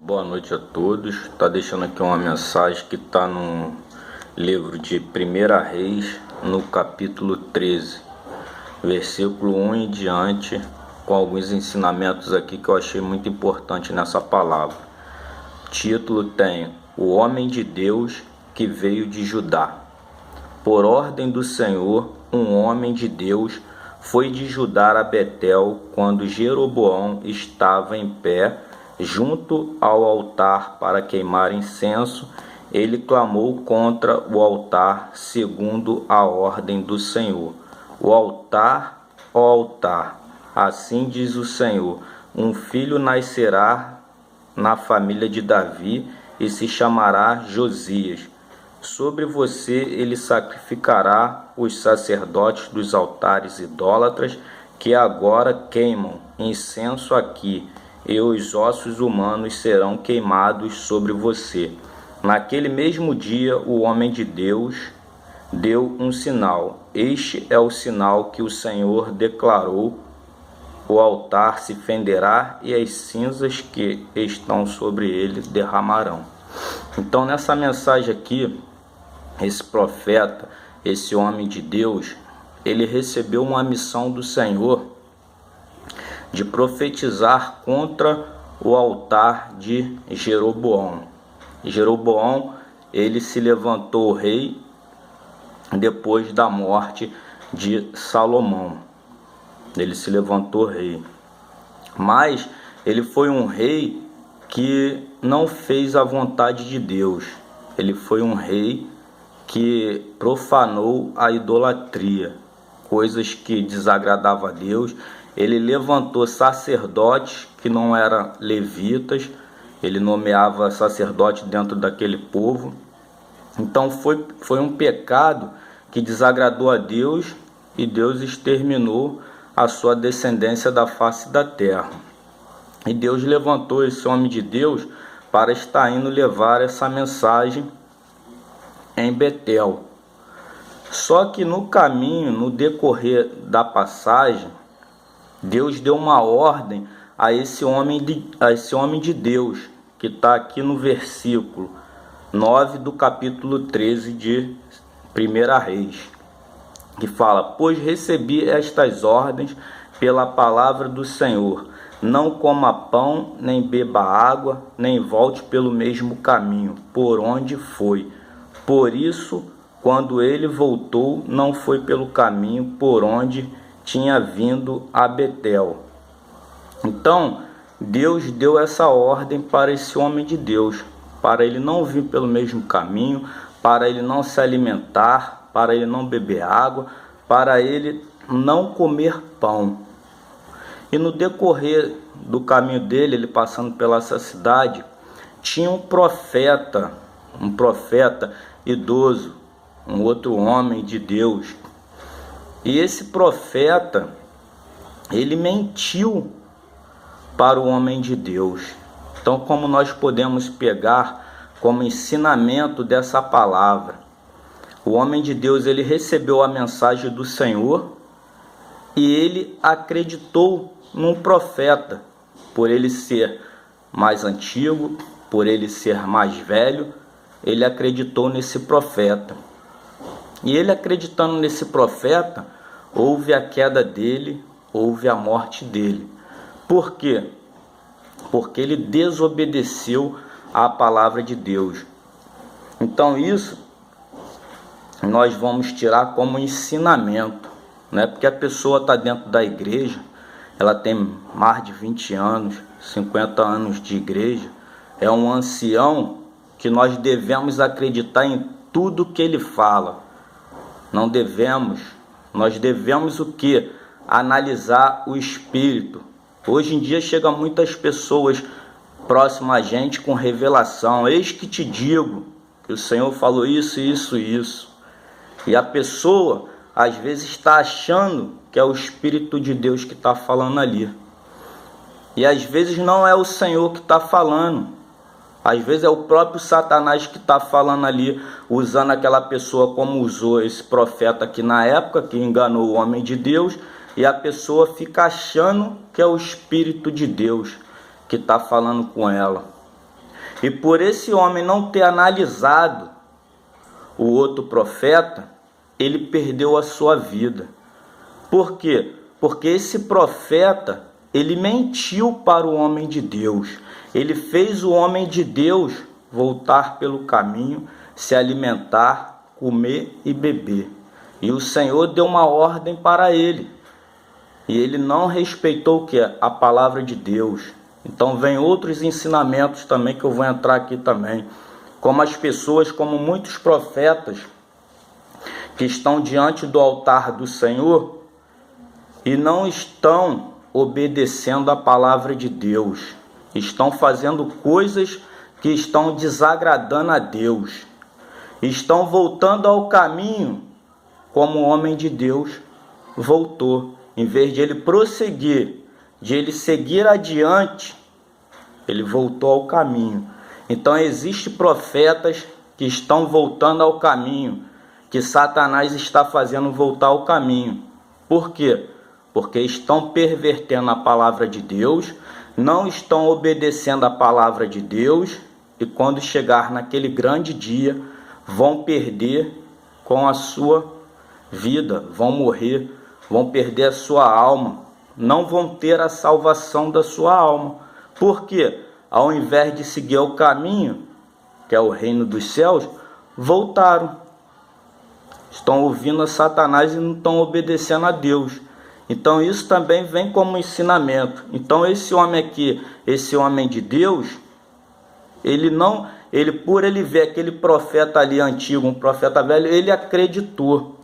Boa noite a todos. Está deixando aqui uma mensagem que está no livro de 1 Reis, no capítulo 13, versículo 1 em diante, com alguns ensinamentos aqui que eu achei muito importante nessa palavra. Título tem: O Homem de Deus que veio de Judá. Por ordem do Senhor, um homem de Deus foi de Judá a Betel quando Jeroboão estava em pé junto ao altar para queimar incenso. Ele clamou contra o altar segundo a ordem do Senhor. O altar, ó altar, assim diz o Senhor: um filho nascerá na família de Davi e se chamará Josias. Sobre você ele sacrificará os sacerdotes dos altares idólatras que agora queimam incenso aqui, e os ossos humanos serão queimados sobre você. Naquele mesmo dia o homem de Deus deu um sinal. Este é o sinal que o Senhor declarou: o altar se fenderá e as cinzas que estão sobre ele derramarão. Então, nessa mensagem aqui, esse profeta, esse homem de Deus, ele recebeu uma missão do Senhor de profetizar contra o altar de Jeroboão. Jeroboão, ele se levantou rei depois da morte de Salomão. Ele se levantou rei. Mas ele foi um rei que não fez a vontade de Deus. Ele foi um rei que profanou a idolatria, coisas que desagradavam a Deus. Ele levantou sacerdotes que não eram levitas, ele nomeava sacerdote dentro daquele povo. Então foi um pecado que desagradou a Deus, e Deus exterminou a sua descendência da face da terra. E Deus levantou esse homem de Deus para estar indo levar essa mensagem em Betel. Só que no caminho, no decorrer da passagem, Deus deu uma ordem a esse homem de Deus, que está aqui no versículo 9 do capítulo 13 de 1 Reis, que fala: pois recebi estas ordens pela palavra do Senhor: não coma pão, nem beba água, nem volte pelo mesmo caminho por onde foi. Por isso, quando ele voltou, não foi pelo caminho por onde tinha vindo a Betel. Então, Deus deu essa ordem para esse homem de Deus, para ele não vir pelo mesmo caminho, para ele não se alimentar, para ele não beber água, para ele não comer pão. E no decorrer do caminho dele, ele passando pela essa cidade, tinha um profeta idoso, um outro homem de Deus. E esse profeta, ele mentiu para o homem de Deus. Então, como nós podemos pegar como ensinamento dessa palavra? O homem de Deus, ele recebeu a mensagem do Senhor e ele acreditou num profeta, por ele ser mais antigo, por ele ser mais velho. Ele acreditou nesse profeta. E ele acreditando nesse profeta, houve a queda dele, houve a morte dele. Por quê? Porque ele desobedeceu à palavra de Deus. Então isso nós vamos tirar como ensinamento, né? Porque a pessoa está dentro da igreja, ela tem mais de 20 anos, 50 anos de igreja, é um ancião, que nós devemos acreditar em tudo que ele fala. Não devemos, nós devemos o quê? Analisar o espírito. Hoje em dia chegam muitas pessoas próximas a gente com revelação: eis que te digo que o Senhor falou isso, isso, isso. E a pessoa às vezes está achando que é o Espírito de Deus que está falando ali. E às vezes não é o Senhor que está falando. Às vezes é o próprio Satanás que está falando ali, usando aquela pessoa como usou esse profeta aqui na época, que enganou o homem de Deus, e a pessoa fica achando que é o Espírito de Deus que está falando com ela. E por esse homem não ter analisado o outro profeta, ele perdeu a sua vida. Por quê? Porque esse profeta, ele mentiu para o homem de Deus. Ele fez o homem de Deus voltar pelo caminho, se alimentar, comer e beber. E o Senhor deu uma ordem para ele. E ele não respeitou o que? A palavra de Deus. Então vem outros ensinamentos também que eu vou entrar aqui também. Como as pessoas, como muitos profetas que estão diante do altar do Senhor e não estão obedecendo a palavra de Deus. Estão fazendo coisas que estão desagradando a Deus. Estão voltando ao caminho como o homem de Deus voltou. Em vez de ele prosseguir, de ele seguir adiante, ele voltou ao caminho. Então existem profetas que estão voltando ao caminho, que Satanás está fazendo voltar ao caminho. Por quê? Porque estão pervertendo a palavra de Deus, não estão obedecendo a palavra de Deus, e quando chegar naquele grande dia, vão perder com a sua vida, vão morrer, vão perder a sua alma, não vão ter a salvação da sua alma. Por quê? Ao invés de seguir o caminho, que é o reino dos céus, voltaram. Estão ouvindo a Satanás e não estão obedecendo a Deus. Então isso também vem como ensinamento. Então esse homem aqui, esse homem de Deus, por ele ver aquele profeta ali antigo, um profeta velho, ele acreditou.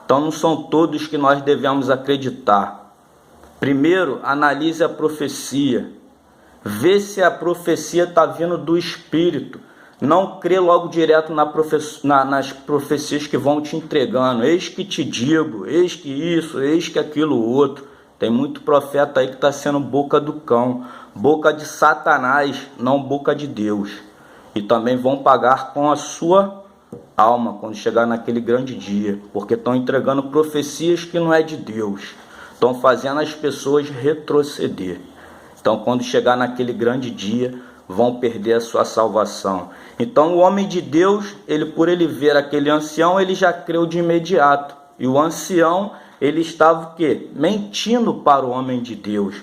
Então não são todos que nós devemos acreditar. Primeiro, analise a profecia. Vê se a profecia está vindo do Espírito. Não crê logo direto nas profecias que vão te entregando. Eis que te digo, eis que isso, eis que aquilo outro. Tem muito profeta aí que está sendo boca do cão, boca de Satanás, não boca de Deus. E também vão pagar com a sua alma quando chegar naquele grande dia, porque estão entregando profecias que não é de Deus, estão fazendo as pessoas retroceder. Então quando chegar naquele grande dia, vão perder a sua salvação. Então o homem de Deus, por ele ver aquele ancião, ele já creu de imediato. E o ancião, ele estava o quê? Mentindo para o homem de Deus.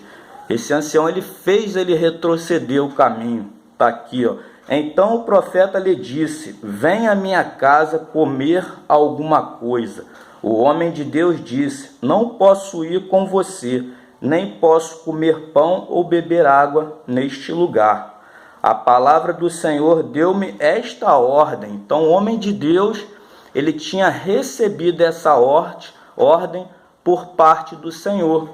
Esse ancião, ele fez ele retroceder o caminho. Está aqui, ó. Então o profeta lhe disse: venha à minha casa comer alguma coisa. O homem de Deus disse: não posso ir com você, nem posso comer pão ou beber água neste lugar. A palavra do Senhor deu-me esta ordem. Então o homem de Deus, ele tinha recebido essa ordem por parte do Senhor,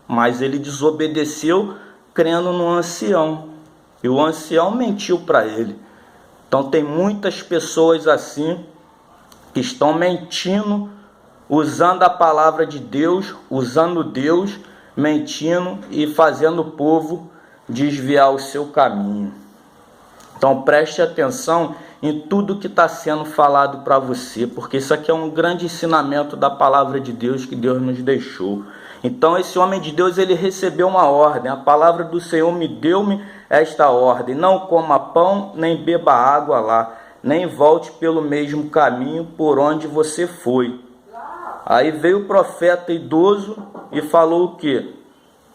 mas ele desobedeceu crendo no ancião. E o ancião mentiu para ele. Então tem muitas pessoas assim, que estão mentindo, usando a palavra de Deus, usando Deus, mentindo e fazendo o povo desviar o seu caminho. Então preste atenção em tudo que está sendo falado para você, porque isso aqui é um grande ensinamento da palavra de Deus que Deus nos deixou. Então esse homem de Deus, ele recebeu uma ordem. A palavra do Senhor deu-me esta ordem: não coma pão, nem beba água lá, nem volte pelo mesmo caminho por onde você foi. Aí veio o profeta idoso e falou o quê?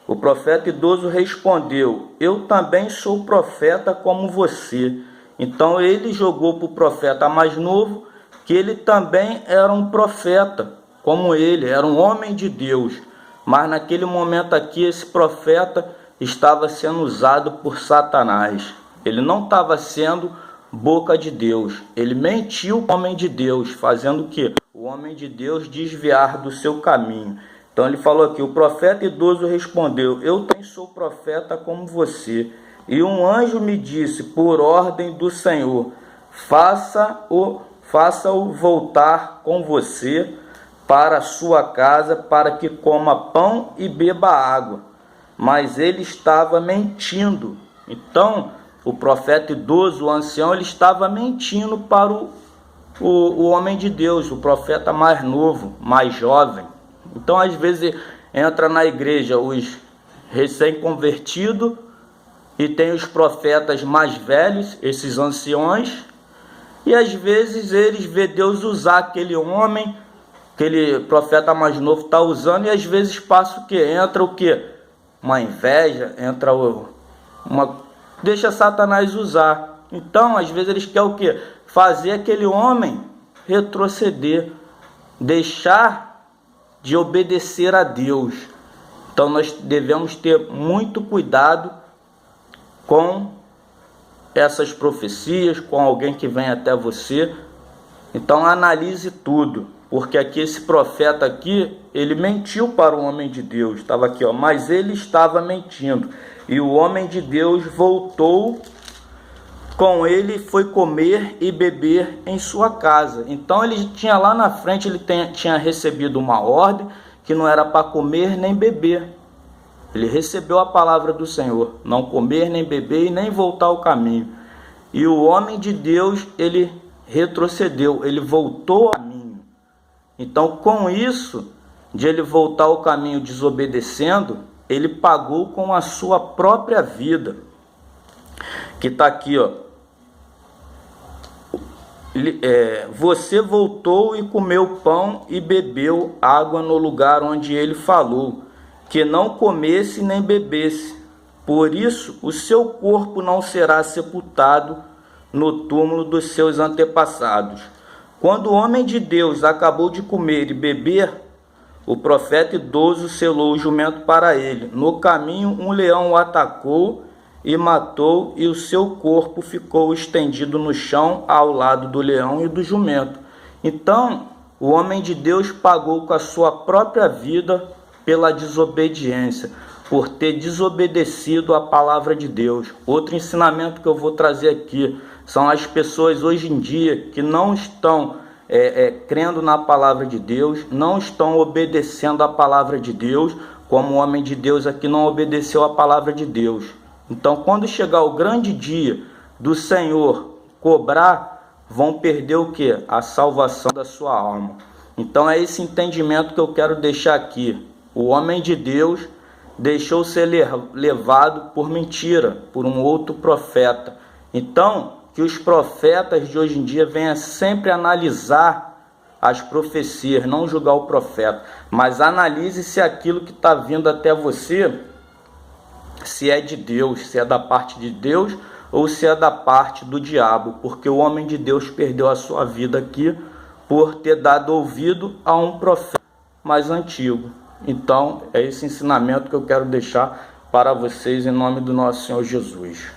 O profeta idoso respondeu: eu também sou profeta como você. Então ele jogou para o profeta mais novo que ele também era um profeta, como ele, era um homem de Deus. Mas naquele momento aqui, esse profeta estava sendo usado por Satanás. Ele não estava sendo boca de Deus. Ele mentiu ao homem de Deus, fazendo o quê? O homem de Deus desviar do seu caminho. Então ele falou aqui: o profeta idoso respondeu: eu também sou profeta como você. E um anjo me disse, por ordem do Senhor, faça-o voltar com você para a sua casa, para que coma pão e beba água. Mas ele estava mentindo. Então o profeta idoso, o ancião, ele estava mentindo para o homem de Deus, o profeta mais novo, mais jovem. Então às vezes entra na igreja os recém-convertidos e tem os profetas mais velhos, esses anciões, e às vezes eles vê Deus usar aquele homem, aquele profeta mais novo está usando, e às vezes passa o que? Entra o que? Uma inveja, entra deixa Satanás usar. Então, às vezes eles querem o que? Fazer aquele homem retroceder, deixar de obedecer a Deus. Então nós devemos ter muito cuidado com essas profecias, com alguém que vem até você. Então analise tudo, porque aqui esse profeta aqui, ele mentiu para o homem de Deus. Estava aqui, ó, mas ele estava mentindo. E o homem de Deus voltou com ele, foi comer e beber em sua casa. Então ele tinha lá na frente, ele tinha recebido uma ordem que não era para comer nem beber. Ele recebeu a palavra do Senhor, não comer nem beber e nem voltar ao caminho. E o homem de Deus, ele retrocedeu, ele voltou ao caminho. Então, com isso, de ele voltar ao caminho desobedecendo, ele pagou com a sua própria vida. Que está aqui, ó. Você voltou e comeu pão e bebeu água no lugar onde ele falou que não comesse nem bebesse. Por isso, o seu corpo não será sepultado no túmulo dos seus antepassados. Quando o homem de Deus acabou de comer e beber, o profeta idoso selou o jumento para ele. No caminho, um leão o atacou e matou, e o seu corpo ficou estendido no chão ao lado do leão e do jumento. Então, o homem de Deus pagou com a sua própria vida pela desobediência, por ter desobedecido a palavra de Deus. Outro ensinamento que eu vou trazer aqui são as pessoas hoje em dia que não estão crendo na palavra de Deus, não estão obedecendo a palavra de Deus, como o homem de Deus aqui não obedeceu a palavra de Deus. Então, quando chegar o grande dia do Senhor cobrar, vão perder o que? A salvação da sua alma. Então, é esse entendimento que eu quero deixar aqui. O homem de Deus deixou ser levado por mentira, por um outro profeta. Então, que os profetas de hoje em dia venham sempre analisar as profecias, não julgar o profeta, mas analise se aquilo que está vindo até você, se é de Deus, se é da parte de Deus ou se é da parte do diabo, porque o homem de Deus perdeu a sua vida aqui por ter dado ouvido a um profeta mais antigo. Então, é esse ensinamento que eu quero deixar para vocês em nome do nosso Senhor Jesus.